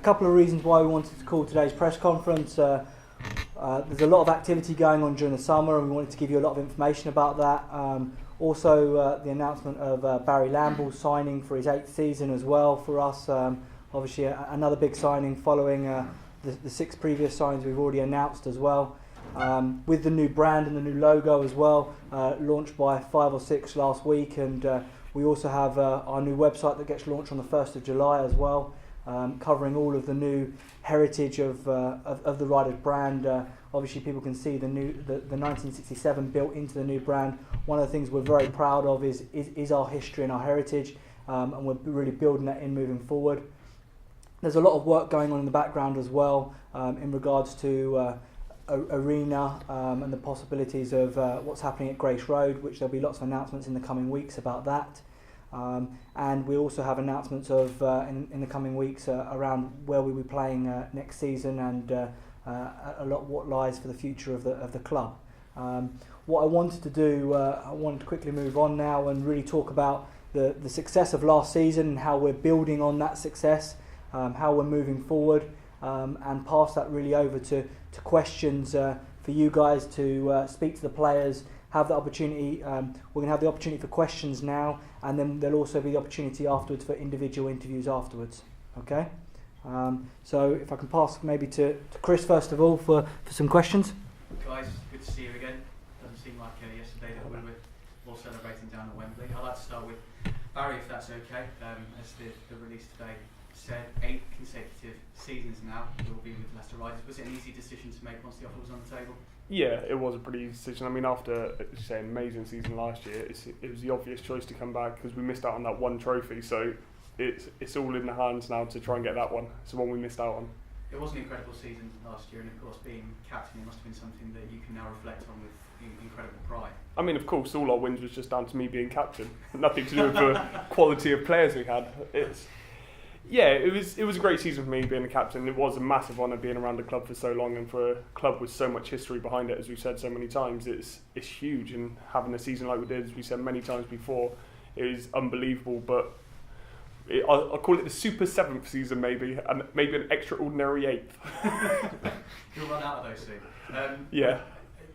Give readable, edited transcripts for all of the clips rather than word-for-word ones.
couple of reasons why we wanted to call today's press conference. There's a lot of activity going on during the summer, and we wanted to give you a lot of information about that. Also, the announcement of Barry Lamble signing for his 8th season as well for us. Obviously, another big signing following the 6 previous signings we've already announced as well. With the new brand and the new logo as well, launched by 5 or 6 last week, and we also have our new website that gets launched on the 1st of July as well, covering all of the new heritage of the Riders brand. Obviously, people can see the 1967 built into the new brand. One of the things we're very proud of is our history and our heritage, and we're really building that in moving forward. There's a lot of work going on in the background as well in regards to arena and the possibilities of what's happening at Grace Road, which there'll be lots of announcements in the coming weeks about that. And we also have announcements of in the coming weeks around where we'll be playing next season, and a lot what lies for the future of the club. What I wanted to do, I wanted to quickly move on now and really talk about the success of last season and how we're building on that success, how we're moving forward, and pass that really over to questions for you guys to speak to the players. Have the opportunity. We're going to have the opportunity for questions now, and then there'll also be the opportunity afterwards for individual interviews afterwards. Okay. So if I can pass maybe to Chris first of all for some questions. Guys, good to see you again. Doesn't seem like yesterday that we were all celebrating down at Wembley. I'd like to start with Barry, if that's okay. As the release today said, 8 consecutive seasons now you'll be with Leicester Riders. Was it an easy decision to make once the offer was on the table? Yeah, it was a pretty easy decision. I mean, after say an amazing season last year, it was the obvious choice to come back because we missed out on that one trophy. So it's all in the hands now to try and get that one. It's the one we missed out on. It was an incredible season last year, and of course, being captain, it must have been something that you can now reflect on with incredible pride. I mean, of course, all our wins was just down to me being captain. Nothing to do with the quality of players we had. It was a great season for me being a captain. It was a massive honour being around the club for so long, and for a club with so much history behind it, as we've said so many times, it's huge. And having a season like we did, as we said many times before, it is unbelievable. But I'll call it the Super 7th season maybe, and maybe an extraordinary 8th. You'll run out of those soon. Yeah.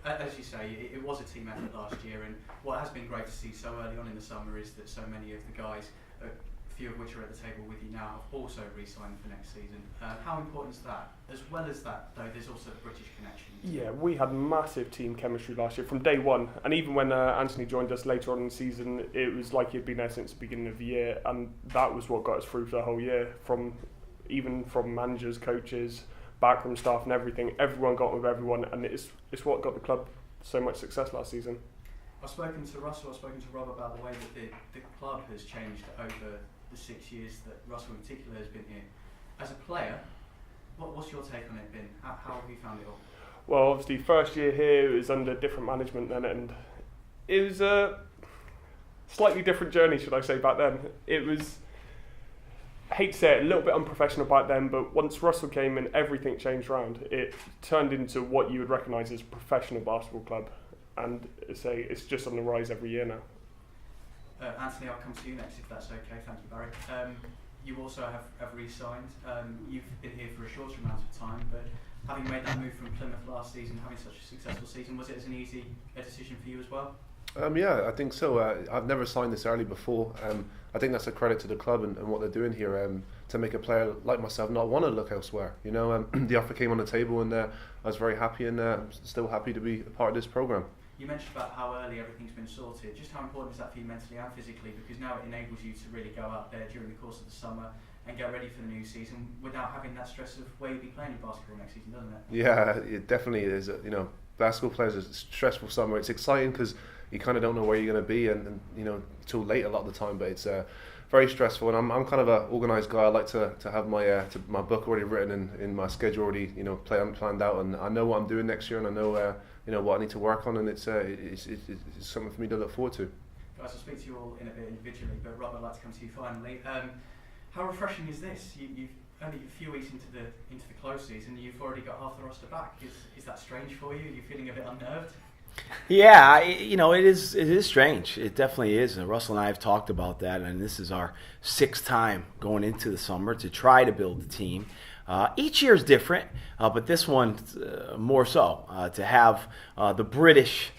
As you say, it was a team effort last year, and what has been great to see so early on in the summer is that so many of the guys, a few of which are at the table with you now, have also re-signed for next season. How important is that? As well as that, though, there's also the British connection. Yeah, we had massive team chemistry last year from day one, and even when Anthony joined us later on in the season, it was like he'd been there since the beginning of the year, and that was what got us through for the whole year. From managers, coaches, backroom staff, and everything, everyone got with everyone, and it's what got the club so much success last season. I've spoken to Russell, I've spoken to Rob about the way that the club has changed over the 6 years that Russell in particular has been here. As a player, what's your take on it been? How have you found it all? Well, obviously, first year here it was under different management then, and it was a slightly different journey, should I say, back then. It was, I hate to say it, a little bit unprofessional back then, but once Russell came in, everything changed around. It turned into what you would recognise as a professional basketball club, and it's just on the rise every year now. Anthony, I'll come to you next if that's okay. Thank you, Barry. You also have re-signed. You've been here for a shorter amount of time, but having made that move from Plymouth last season, having such a successful season, was it as an easy decision for you as well? Yeah, I think so. I've never signed this early before. I think that's a credit to the club and what they're doing here to make a player like myself not want to look elsewhere. You know, the offer came on the table, and I was very happy, and still happy to be a part of this programme. You mentioned about how early everything's been sorted. Just how important is that for you mentally and physically? Because now it enables you to really go out there during the course of the summer and get ready for the new season without having that stress of where you'll be playing your basketball next season, doesn't it? Yeah, it definitely is. You know, basketball players is a stressful summer. It's exciting because you kind of don't know where you're going to be, and you know, till late a lot of the time. But it's very stressful, and I'm kind of an organised guy. I like to have my book already written in my schedule already, you know, planned out, and I know what I'm doing next year, and I know you know what I need to work on, and it's something for me to look forward to. Guys, I'll speak to you all in a bit individually, but Rob, I'd like to come to you finally. How refreshing is this? You've only a few weeks into the close season, you've already got half the roster back. Is that strange for you? Are you feeling a bit unnerved? Yeah, it is strange. It definitely is. And Russell and I have talked about that, and this is our 6th time going into the summer to try to build the team. Each year is different, but this one more so. To have the British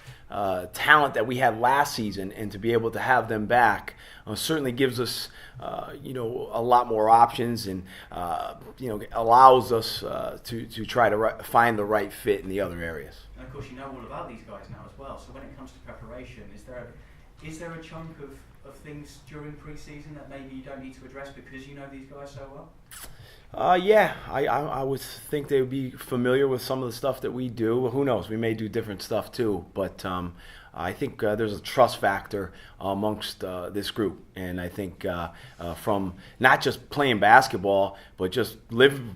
talent that we had last season and to be able to have them back certainly gives us a lot more options and allows us to try to find the right fit in the other areas. And of course you know all about these guys now as well, so when it comes to preparation, is there a chunk of things during pre-season that maybe you don't need to address because you know these guys so well? Yeah, I would think they would be familiar with some of the stuff that we do. Who knows? We may do different stuff too, but I think there's a trust factor amongst this group, and I think from not just playing basketball, but just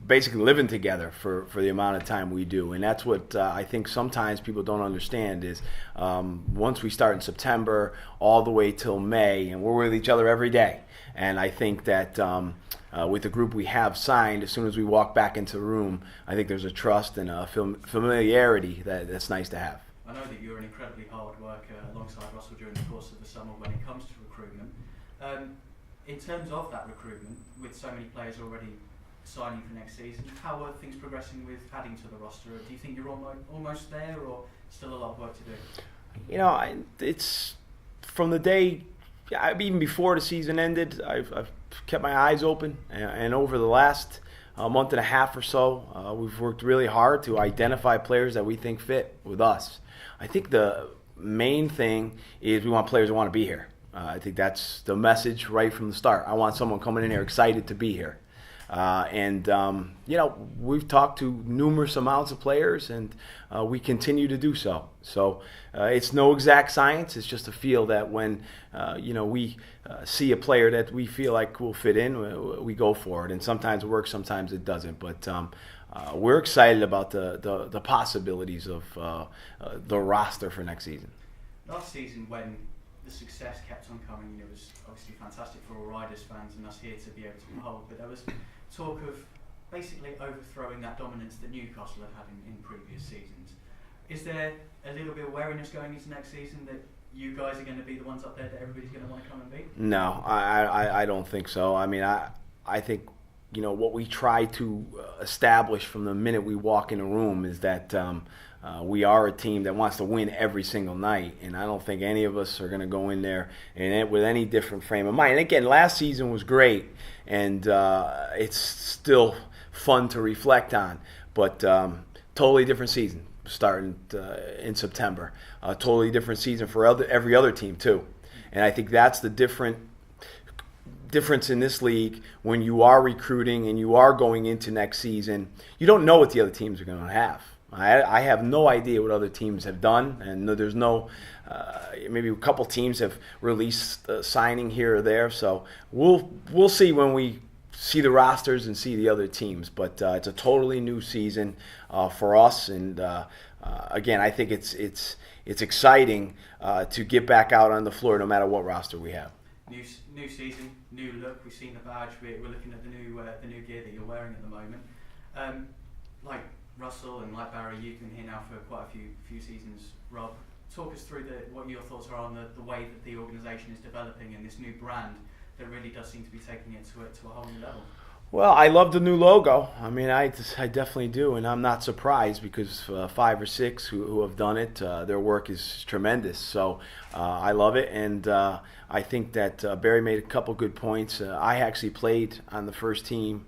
basically living together for the amount of time we do, and that's what I think sometimes people don't understand is once we start in September all the way till May, and we're with each other every day, and I think that with the group we have signed, as soon as we walk back into the room, I think there's a trust and a familiarity that's nice to have. I know that you're an incredibly hard worker alongside Russell during the course of the summer when it comes to recruitment. In terms of that recruitment, with so many players already signing for next season, how are things progressing with adding to the roster? Do you think you're almost there, or still a lot of work to do? It's from the day, even before the season ended, I've kept my eyes open, and over the last month and a half or so, we've worked really hard to identify players that we think fit with us. I think the main thing is we want players that want to be here. I think that's the message right from the start. I want someone coming in here excited to be here. We've talked to numerous amounts of players, and we continue to do so. So it's no exact science. It's just a feel that when we see a player that we feel like will fit in, we go for it. And sometimes it works, sometimes it doesn't. But we're excited about the possibilities of the roster for next season. Last season, when the success kept on coming, it was obviously fantastic for all Riders fans and us here to be able to behold, but there was talk of basically overthrowing that dominance that Newcastle had in previous seasons. Is there a little bit of wariness going into next season that you guys are going to be the ones up there that everybody's going to want to come and beat? No, I don't think so. I mean, I think what we try to establish from the minute we walk in a room is that we are a team that wants to win every single night, and I don't think any of us are going to go in there with any different frame of mind. And again, last season was great, and it's still fun to reflect on, but totally different season starting in September. A totally different season for every other team too, and I think that's the difference in this league. When you are recruiting and you are going into next season, you don't know what the other teams are going to have. I have no idea what other teams have done, and there's no maybe a couple teams have released signing here or there, so we'll see when we see the rosters and see the other teams. But it's a totally new season for us, and again, I think it's exciting to get back out on the floor no matter what roster we have. New season, new look. We've seen the badge. We're looking at the new gear that you're wearing at the moment. Like Russell and like Barry, you've been here now for quite a few seasons. Rob, talk us through what your thoughts are on the way that the organisation is developing and this new brand that really does seem to be taking it to a whole new level. Well, I love the new logo. I mean, I definitely do, and I'm not surprised because 5 or 6 who have done it, their work is tremendous. So I love it, and I think that Barry made a couple good points. I actually played on the first team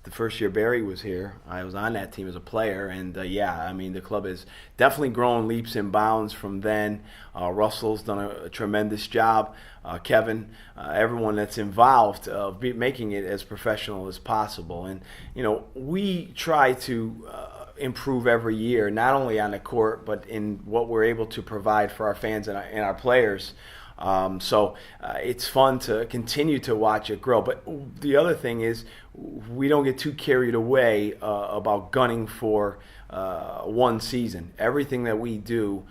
the first year Barry was here. I was on that team as a player, and I mean, the club has definitely grown leaps and bounds from then. Russell's done a tremendous job. Kevin, everyone that's involved of making it as professional as possible. And, we try to improve every year, not only on the court, but in what we're able to provide for our fans and our players. So it's fun to continue to watch it grow. But the other thing is we don't get too carried away about gunning for one season. Everything that we do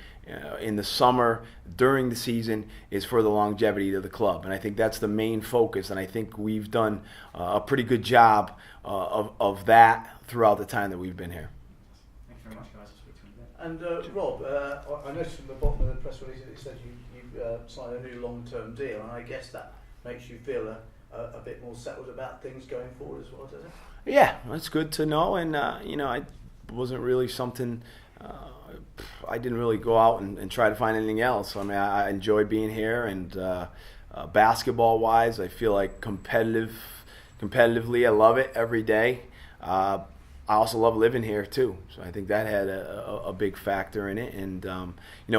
in the summer, during the season, is for the longevity of the club. And I think that's the main focus. And I think we've done a pretty good job of that throughout the time that we've been here. Thank you very much, guys. And Rob, I noticed from the bottom of the press release that it says you signed a new long-term deal, and I guess that makes you feel a bit more settled about things going forward as well, does it? Yeah, that's good to know. And, I wasn't really something, I didn't really go out and try to find anything else. I mean, I enjoy being here, and basketball-wise, I feel like competitively, I love it every day. I also love living here too, so I think that had a big factor in it. And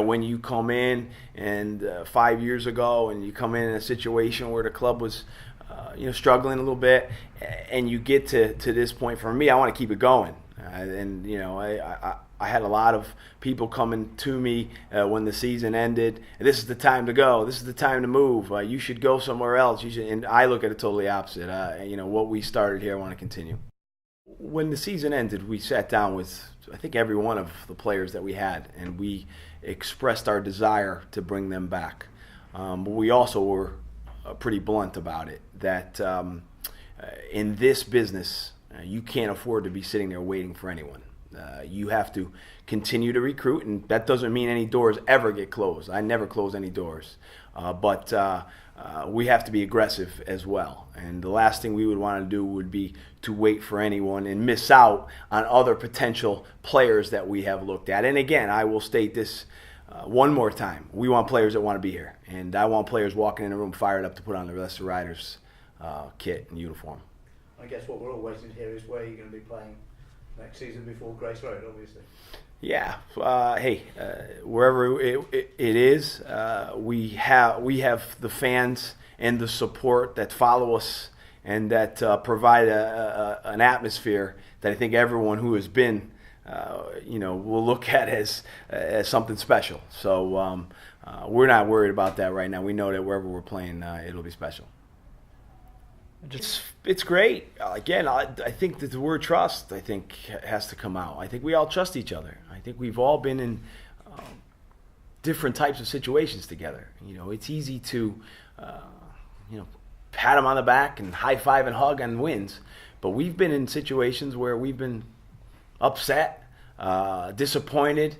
when you come in and 5 years ago, and you come in a situation where the club was struggling a little bit, and you get to this point, for me, I want to keep it going. I had a lot of people coming to me when the season ended. This is the time to go. This is the time to move. You should go somewhere else. You should. And I look at it totally opposite. What we started here, I want to continue. When the season ended, we sat down with, I think, every one of the players that we had, and we expressed our desire to bring them back. But we also were pretty blunt about it, that in this business, you can't afford to be sitting there waiting for anyone. You have to continue to recruit, and that doesn't mean any doors ever get closed. I never close any doors. But we have to be aggressive as well. And the last thing we would want to do would be to wait for anyone and miss out on other potential players that we have looked at. And again, I will state this one more time. We want players that want to be here. And I want players walking in the room fired up to put on the Leicester Riders kit and uniform. I guess what we're all waiting to hear is where you're going to be playing next season before Grace Road, obviously. Yeah, wherever it is, we have the fans and the support that follow us, and that provide an atmosphere that I think everyone who has been, will look at as something special. So we're not worried about that right now. We know that wherever we're playing, it'll be special. It's great. Again, I think that the word trust, I think, has to come out. I think we all trust each other. I think we've all been in different types of situations together. It's easy to, pat them on the back and high five and hug on wins, but we've been in situations where we've been upset, disappointed,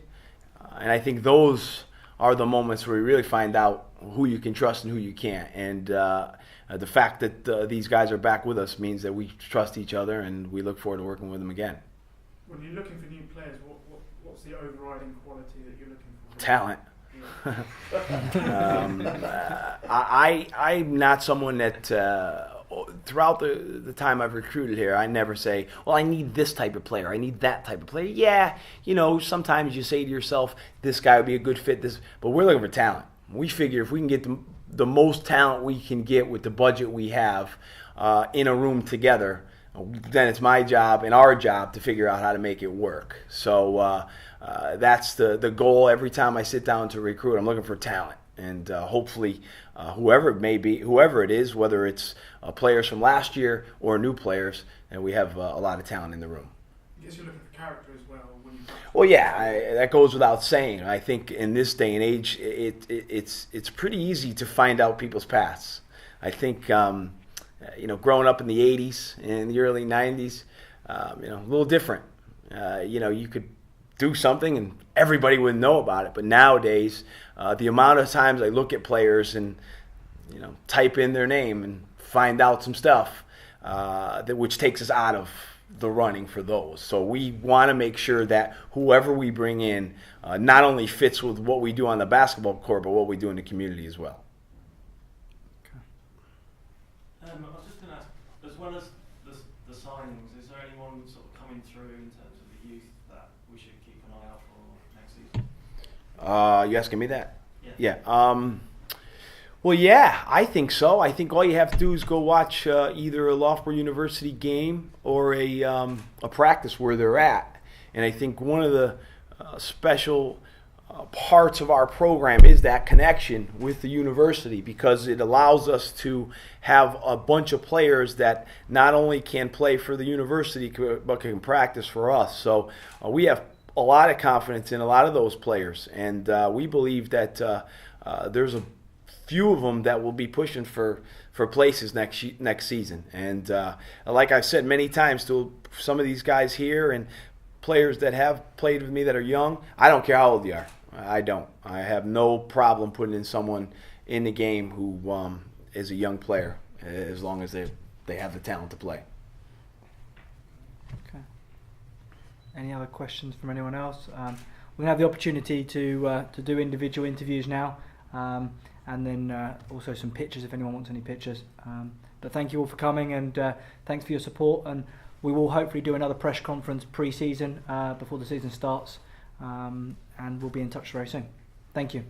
and I think those are the moments where we really find out who you can trust and who you can't. And the fact that these guys are back with us means that we trust each other, and we look forward to working with them again. When you're looking for new players, what's the overriding quality that you're looking for? Talent. I'm not someone that throughout the time I've recruited here, I never say, well, I need this type of player, I need that type of player. Yeah, sometimes you say to yourself, this guy would be a good fit, but we're looking for talent. We figure if we can get the most talent we can get with the budget we have in a room together, then it's my job and our job to figure out how to make it work. So that's the goal every time I sit down to recruit. I'm looking for talent, and hopefully whoever it is, whether it's players from last year or new players, and we have a lot of talent in the room. I guess you're looking for character as well. Well, yeah, that goes without saying. I think in this day and age, it's pretty easy to find out people's pasts. I think growing up in the '80s and the early '90s, a little different. You could do something and everybody would know about it. But nowadays, the amount of times I look at players and type in their name and find out some stuff which takes us out of the running for those. So we want to make sure that whoever we bring in not only fits with what we do on the basketball court, but what we do in the community as well. I was just going to ask, as well as the signings, is there anyone sort of coming through in terms of the youth that we should keep an eye out for next season? You asking me that? Yeah. Well, yeah, I think so. I think all you have to do is go watch either a Loughborough University game or a practice where they're at. And I think one of the special parts of our program is that connection with the university, because it allows us to have a bunch of players that not only can play for the university but can practice for us. So we have a lot of confidence in a lot of those players, and we believe that there's a few of them that will be pushing for places next season. And like I've said many times to some of these guys here and players that have played with me that are young, I don't care how old you are. I don't. I have no problem putting in someone in the game who is a young player, as long as they have the talent to play. Any other questions from anyone else? We're gonna have the opportunity to do individual interviews now, and then also some pictures if anyone wants any pictures. But thank you all for coming, and thanks for your support. And we will hopefully do another press conference pre-season before the season starts, and we'll be in touch very soon. Thank you.